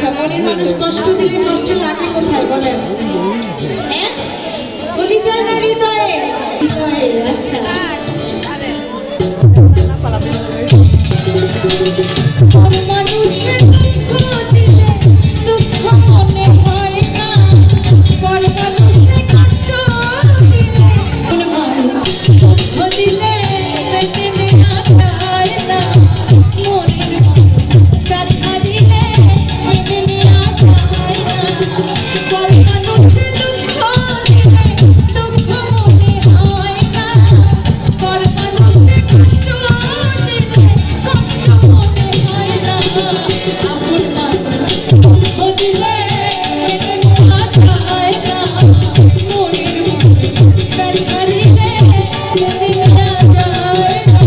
আচ্ছা, মনের মানুষ কষ্ট দিলে কষ্ট লাগে কোথায় বলেন? হ্যাঁ, বলি যায় না হৃদয়ে, হৃদয়ে। আচ্ছা, মানুষের দুঃখ দিলে দুঃখ মনে হয় না, পর মানুষের কষ্ট দিলে মানুষ দুঃখ দিলে পেটে নেওয়া যায় না, মনের ব্যথা দিলে পেটে নেওয়া যায় না, পর মানুষের দুঃখ দিলে দুঃখ মনে হয় না, পর মানুষের কষ্ট দিলে কষ্ট মনে হয় না, আপন মানুষ দুঃখ দিলে পেটে নেওয়া যায় না, মনের ব্যথা দিলে পেটে নেওয়া যায় না।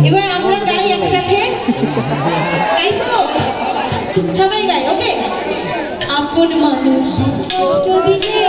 এবার আমরা গাই একসাথে, তাই তো? সবাই গাই, ওকে? আপন মানুষ কষ্ট দিলে